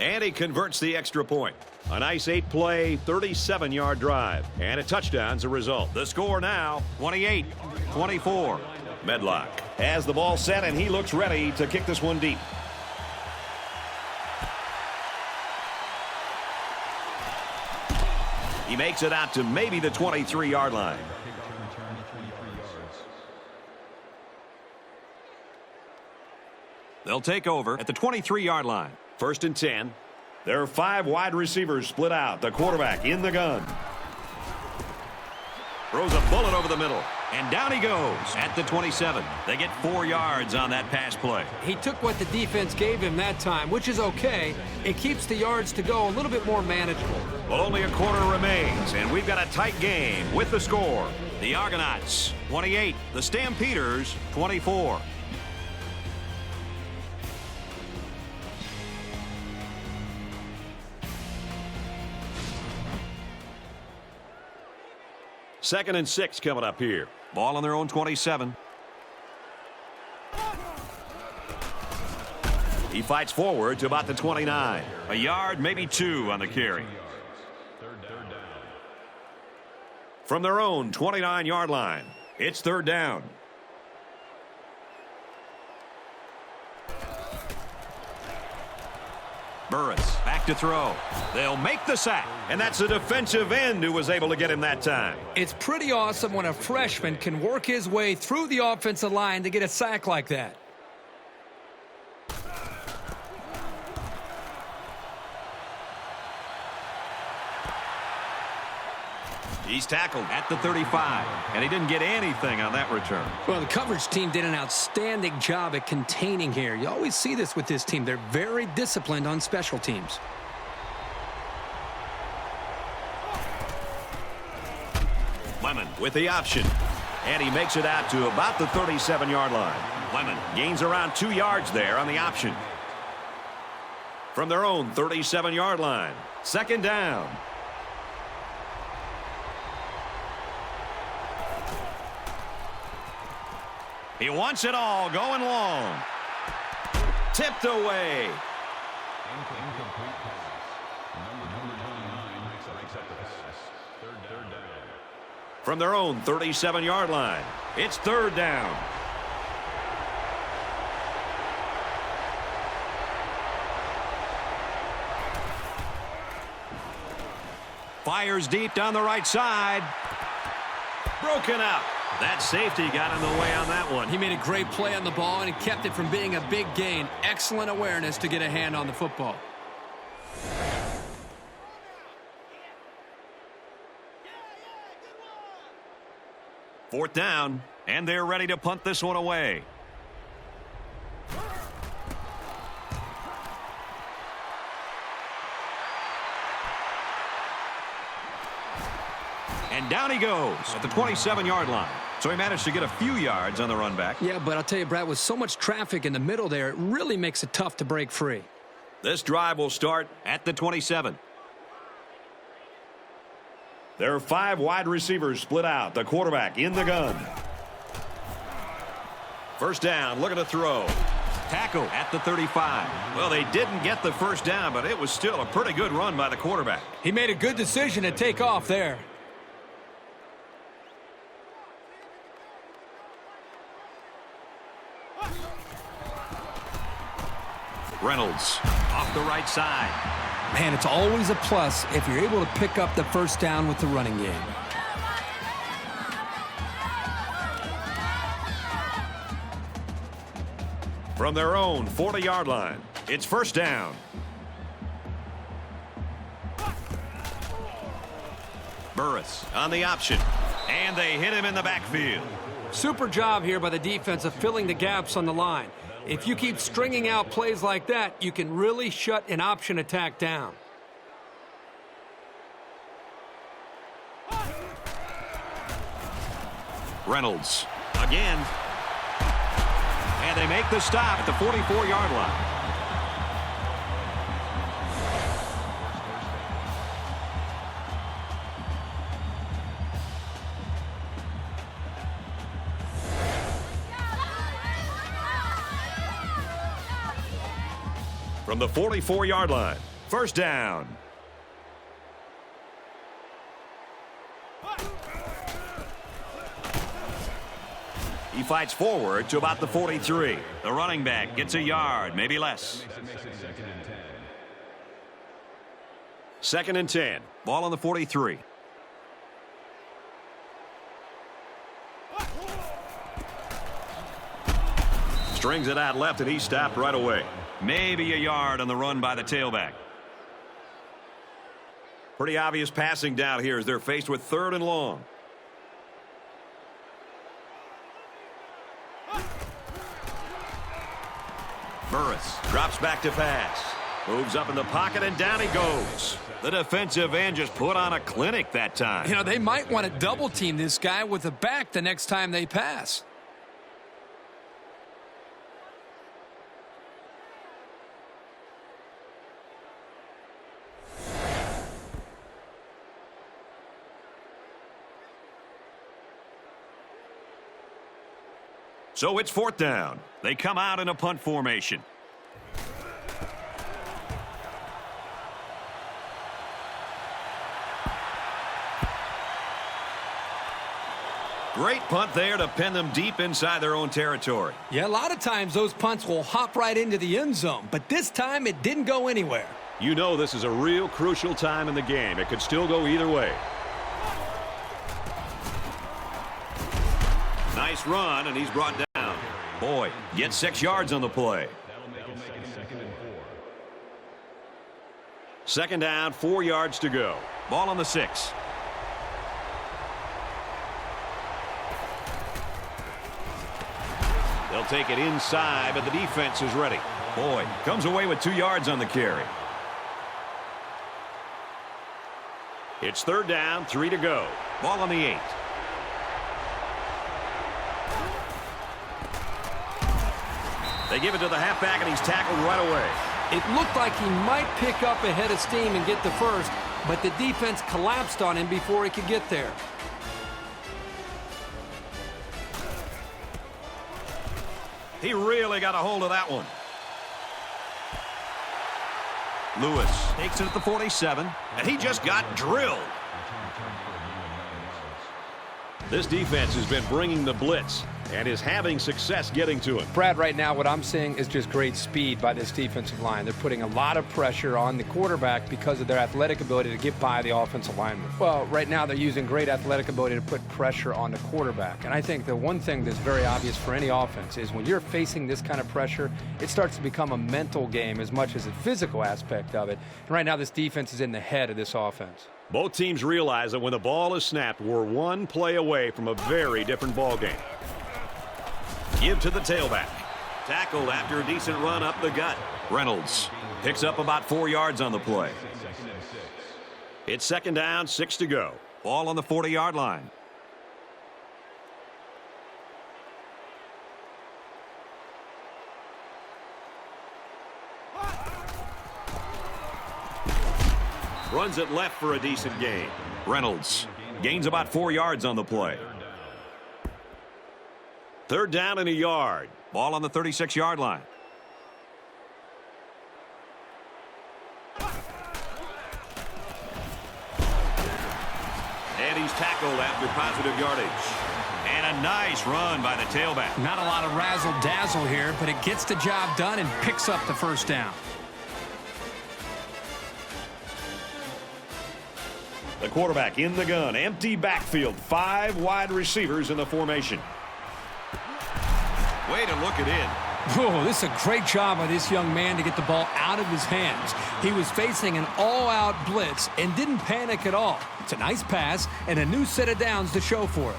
And he converts the extra point. A nice 8-play, 37-yard drive. And a touchdown's a result. The score now, 28-24. Medlock has the ball set, and he looks ready to kick this one deep. He makes it out to maybe the 23-yard line. They'll take over at the 23-yard line. First and 10. There are 5 wide receivers split out. The quarterback in the gun. Throws a bullet over the middle. And down he goes at the 27. They get 4 yards on that pass play. He took what the defense gave him that time, which is okay. It keeps the yards to go a little bit more manageable. Well, only a quarter remains, and we've got a tight game with the score. The Argonauts, 28. The Stampeders, 24. Second and 6 coming up here. Ball on their own 27. He fights forward to about the 29. A yard, maybe 2 on the carry. Third down. From their own 29-yard line, it's third down. Burris back to throw. They'll make the sack. And that's a defensive end who was able to get him that time. It's pretty awesome when a freshman can work his way through the offensive line to get a sack like that. He's tackled at the 35, and he didn't get anything on that return. Well, the coverage team did an outstanding job at containing here. You always see this with this team. They're very disciplined on special teams. Lemon with the option, and he makes it out to about the 37-yard line. Lemon gains around 2 yards there on the option. From their own 37-yard line, second down. He wants it all going long. Tipped away. Incomplete pass. Number 29 makes up the pass. Third down. From their own 37-yard line, it's third down. Fires deep down the right side. Broken out. That safety got in the way on that one. He made a great play on the ball, and he kept it from being a big gain. Excellent awareness to get a hand on the football. Fourth down, and they're ready to punt this one away. And down he goes at the 27-yard line. So he managed to get a few yards on the run back. Yeah, but I'll tell you, Brad, with so much traffic in the middle there, it really makes it tough to break free. This drive will start at the 27. There are 5 wide receivers split out. The quarterback in the gun. First down, look at the throw. Tackle at the 35. Well, they didn't get the first down, but it was still a pretty good run by the quarterback. He made a good decision to take off there. Reynolds off the right side. Man, it's always a plus if you're able to pick up the first down with the running game. From their own 40-yard line, it's first down. Burris on the option, and they hit him in the backfield. Super job here by the defense of filling the gaps on the line. If you keep stringing out plays like that, you can really shut an option attack down. Reynolds again. And they make the stop at the 44-yard line. From the 44-yard line, first down. He fights forward to about the 43. The running back gets a yard, maybe less. Second and 10. Ball on the 43. Strings it out left, and he stopped right away. Maybe a yard on the run by the tailback. Pretty obvious passing down here as they're faced with third and long. Burris drops back to pass. Moves up in the pocket, and down he goes. The defensive end just put on a clinic that time. You know, they might want to double team this guy with the back the next time they pass. So it's fourth down. They come out in a punt formation. Great punt there to pin them deep inside their own territory. Yeah, a lot of times those punts will hop right into the end zone, but this time it didn't go anywhere. You know this is a real crucial time in the game. It could still go either way. Nice run, and he's brought down. Boyd gets 6 yards on the play. That'll make it 2nd and 4. Second down, 4 yards to go. Ball on the 6. They'll take it inside, but the defense is ready. Boyd comes away with 2 yards on the carry. It's third down, 3 to go. Ball on the 8. They give it to the halfback, and he's tackled right away. It looked like he might pick up a head of steam and get the first, but the defense collapsed on him before he could get there. He really got a hold of that one. Lewis takes it at the 47, and he just got drilled. This defense has been bringing the blitz and is having success getting to him. Brad, right now what I'm seeing is just great speed by this defensive line. They're putting a lot of pressure on the quarterback because of their athletic ability to get by the offensive lineman. Well, right now they're using great athletic ability to put pressure on the quarterback. And I think the one thing that's very obvious for any offense is when you're facing this kind of pressure, it starts to become a mental game as much as a physical aspect of it. And right now this defense is in the head of this offense. Both teams realize that when the ball is snapped, we're one play away from a very different ball game. Give to the tailback. Tackled after a decent run up the gut. Reynolds picks up about 4 yards on the play. It's second down, 6 to go. Ball on the 40-yard line. Runs it left for a decent gain. Reynolds gains about 4 yards on the play. Third down and a yard. Ball on the 36-yard line. And he's tackled after positive yardage. And a nice run by the tailback. Not a lot of razzle-dazzle here, but it gets the job done and picks up the first down. The quarterback in the gun. Empty backfield. 5 wide receivers in the formation. Way to look it in. Oh, this is a great job by this young man to get the ball out of his hands. He was facing an all-out blitz and didn't panic at all. It's a nice pass and a new set of downs to show for it.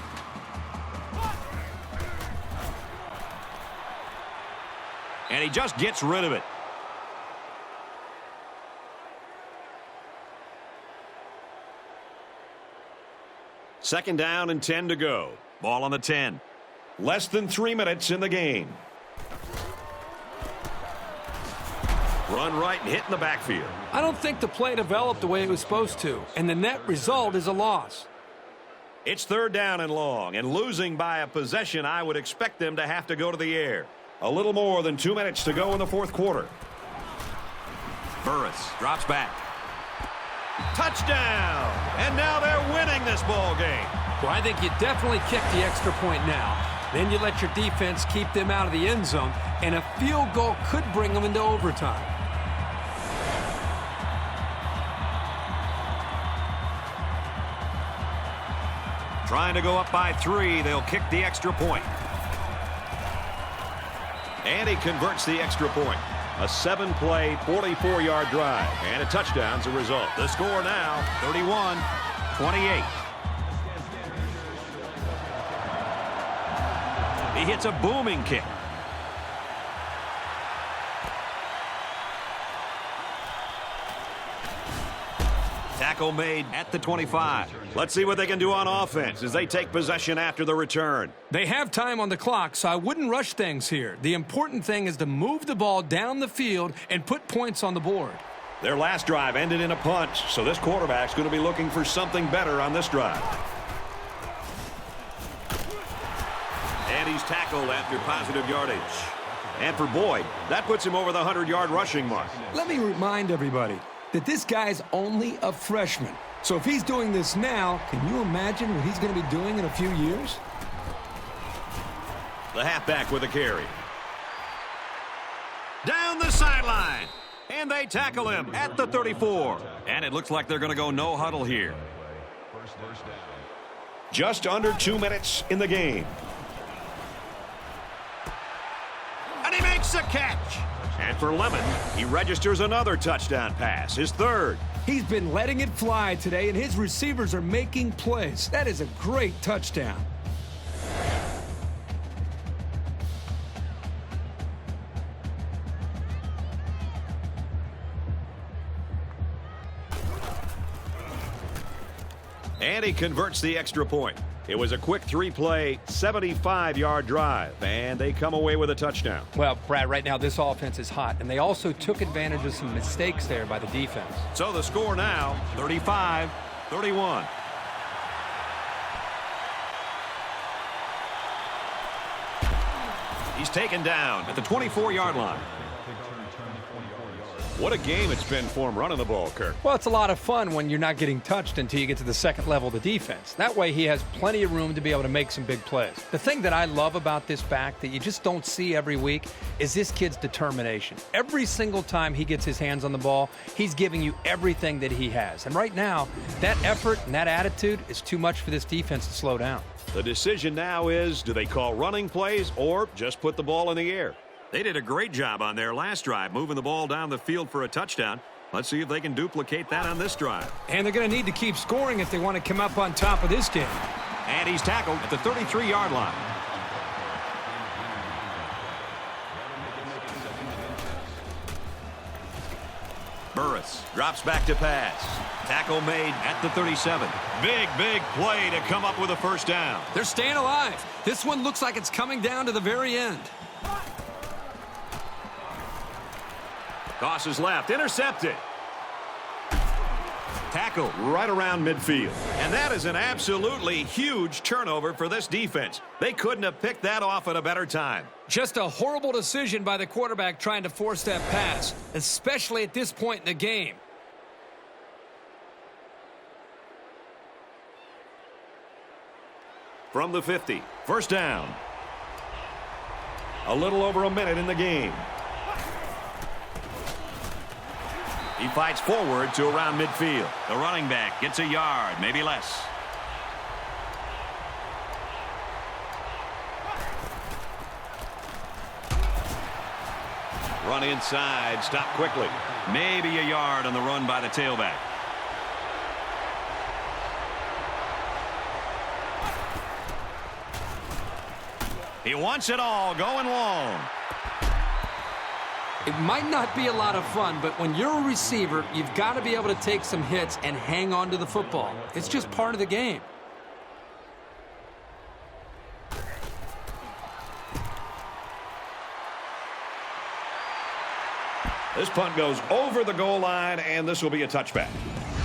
And he just gets rid of it. Second down and 10 to go. Ball on the 10. Less than 3 minutes in the game. Run right and hit in the backfield. I don't think the play developed the way it was supposed to, and the net result is a loss. It's third down and long, and losing by a possession, I would expect them to have to go to the air. A little more than 2 minutes to go in the fourth quarter. Burris drops back. Touchdown! And now they're winning this ball game. Well, I think you definitely kick the extra point now. Then you let your defense keep them out of the end zone, and a field goal could bring them into overtime. Trying to go up by 3. They'll kick the extra point. And he converts the extra point. A 7-play, 44-yard drive, and a touchdown's a result. The score now, 31-28. He hits a booming kick. Tackle made at the 25. Let's see what they can do on offense as they take possession after the return. They have time on the clock, so I wouldn't rush things here. The important thing is to move the ball down the field and put points on the board. Their last drive ended in a punt, so this quarterback's going to be looking for something better on this drive. And he's tackled after positive yardage. And for Boyd, that puts him over the 100-yard rushing mark. Let me remind everybody that this guy's only a freshman. So if he's doing this now, can you imagine what he's going to be doing in a few years? The halfback with a carry. Down the sideline. And they tackle him at the 34. And it looks like they're going to go no huddle here. First down. Just under 2 minutes in the game. And he makes a catch. And for Lemon, he registers another touchdown pass, his third. He's been letting it fly today, and his receivers are making plays. That is a great touchdown. And he converts the extra point. It was a quick 3-play, 75-yard drive, and they come away with a touchdown. Well, Brad, right now this offense is hot, and they also took advantage of some mistakes there by the defense. So the score now, 35-31. He's taken down at the 24-yard line. What a game it's been for him running the ball, Kirk. Well, it's a lot of fun when you're not getting touched until you get to the second level of the defense. That way he has plenty of room to be able to make some big plays. The thing that I love about this back that you just don't see every week is this kid's determination. Every single time he gets his hands on the ball, he's giving you everything that he has. And right now, that effort and that attitude is too much for this defense to slow down. The decision now is, do they call running plays or just put the ball in the air? They did a great job on their last drive, moving the ball down the field for a touchdown. Let's see if they can duplicate that on this drive. And they're going to need to keep scoring if they want to come up on top of this game. And he's tackled at the 33-yard line. Burris drops back to pass. Tackle made at the 37. Big play to come up with a first down. They're staying alive. This one looks like it's coming down to the very end. Tosses left, intercepted. Tackle right around midfield. And that is an absolutely huge turnover for this defense. They couldn't have picked that off at a better time. Just a horrible decision by the quarterback trying to force that pass, especially at this point in the game. From the 50, first down. A little over a minute in the game. He fights forward to around midfield. The running back gets a yard, maybe less. Run inside, stop quickly. Maybe a yard on the run by the tailback. He wants it all, going long. It might not be a lot of fun, but when you're a receiver, you've got to be able to take some hits and hang on to the football. It's just part of the game. This punt goes over the goal line, and this will be a touchback.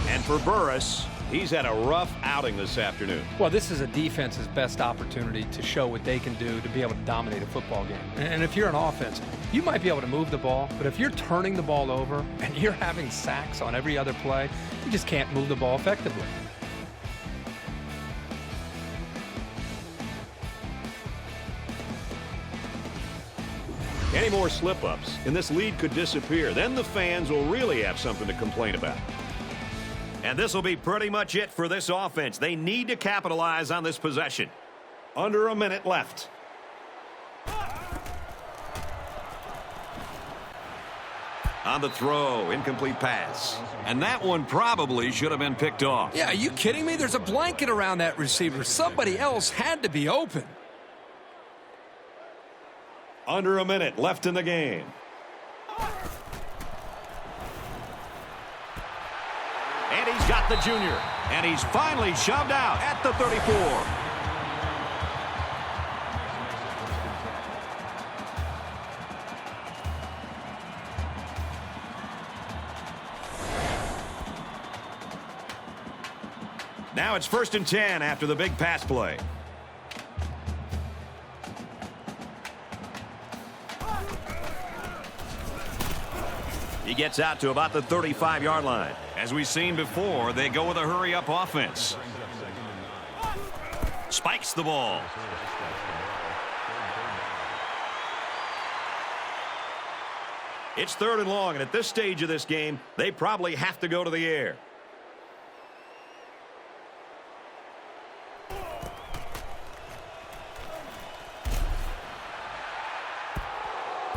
And for Burris, he's had a rough outing this afternoon. Well, this is a defense's best opportunity to show what they can do to be able to dominate a football game. And if you're an offense, you might be able to move the ball, but if you're turning the ball over and you're having sacks on every other play, you just can't move the ball effectively. Any more slip-ups, and this lead could disappear. Then the fans will really have something to complain about. And this will be pretty much it for this offense. They need to capitalize on this possession. Under a minute left. On the throw, incomplete pass. And that one probably should have been picked off. Yeah, are you kidding me? There's a blanket around that receiver. Somebody else had to be open. Under a minute left in the game. And he's got the junior. And he's finally shoved out at the 34. Now it's 1st and 10 after the big pass play. He gets out to about the 35-yard line. As we've seen before, they go with a hurry-up offense. Spikes the ball. It's 3rd and long, and at this stage of this game, they probably have to go to the air.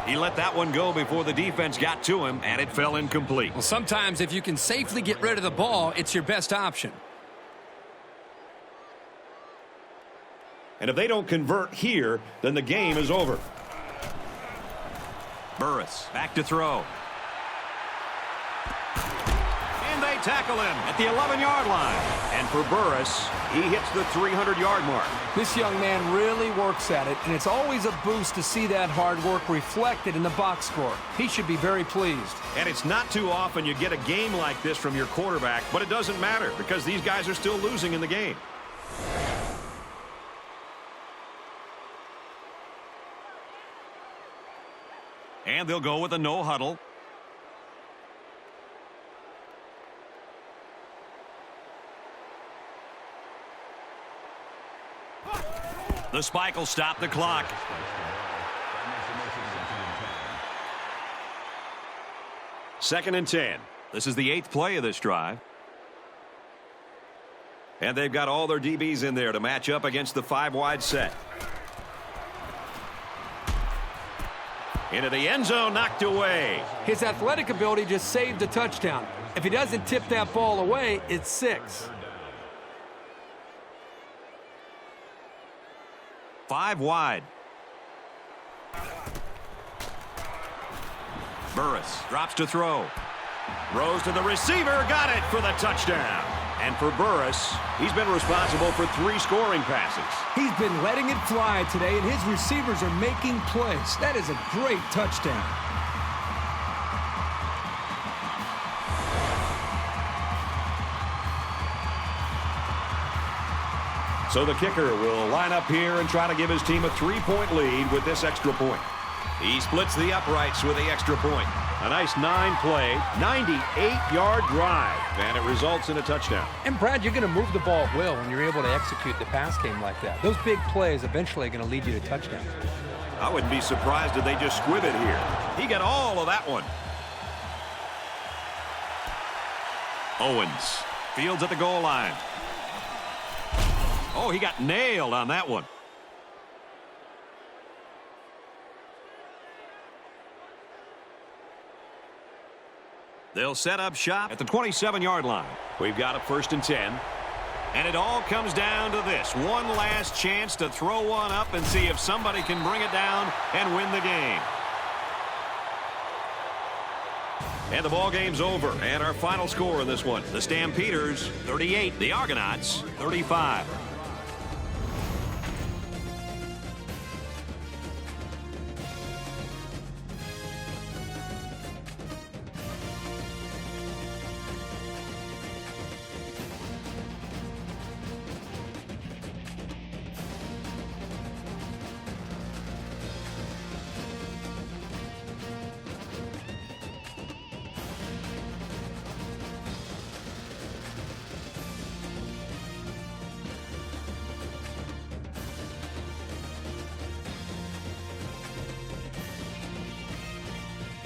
He let that one go before the defense got to him, and it fell incomplete. Well, sometimes if you can safely get rid of the ball, it's your best option. And if they don't convert here, then the game is over. Burris back to throw. And they tackle him at the 11-yard line. And for Burris, he hits the 300-yard mark. This young man really works at it, and it's always a boost to see that hard work reflected in the box score. He should be very pleased. And it's not too often you get a game like this from your quarterback, but it doesn't matter because these guys are still losing in the game. And they'll go with a no huddle. The spike will stop the clock. Second and 10. This is the 8th play of this drive. And they've got all their DBs in there to match up against the 5-wide set. Into the end zone, knocked away. His athletic ability just saved a touchdown. If he doesn't tip that ball away, it's 6. 5 wide. Burris drops to throw. Throws to the receiver, got it for the touchdown. And for Burris, he's been responsible for 3 scoring passes. He's been letting it fly today, and his receivers are making plays. That is a great touchdown. So the kicker will line up here and try to give his team a 3-point lead with this extra point. He splits the uprights with the extra point. A nice 9-play, 98-yard drive, and it results in a touchdown. And Brad, you're going to move the ball well when you're able to execute the pass game like that. Those big plays eventually are going to lead you to touchdowns. I wouldn't be surprised if they just squib it here. He got all of that one. Owens fields at the goal line. Oh, he got nailed on that one. They'll set up shop at the 27-yard line. We've got a 1st and 10. And it all comes down to this. One last chance to throw one up and see if somebody can bring it down and win the game. And the ball game's over. And our final score in this one, the Stampeders 38, the Argonauts 35.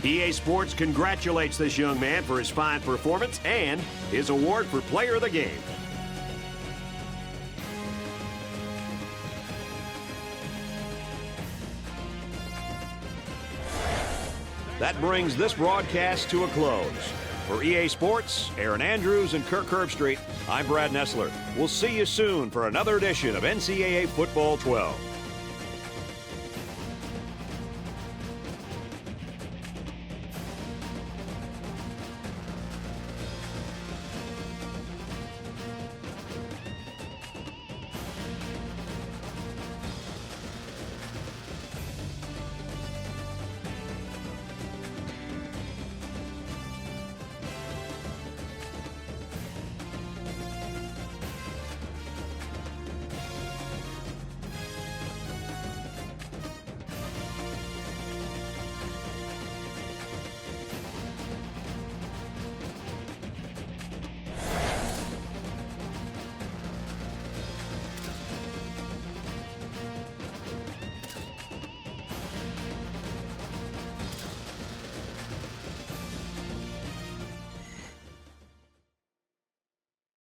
EA Sports congratulates this young man for his fine performance and his award for Player of the Game. That brings this broadcast to a close. For EA Sports, Aaron Andrews and Kirk Herbstreit, I'm Brad Nessler. We'll see you soon for another edition of NCAA Football 12.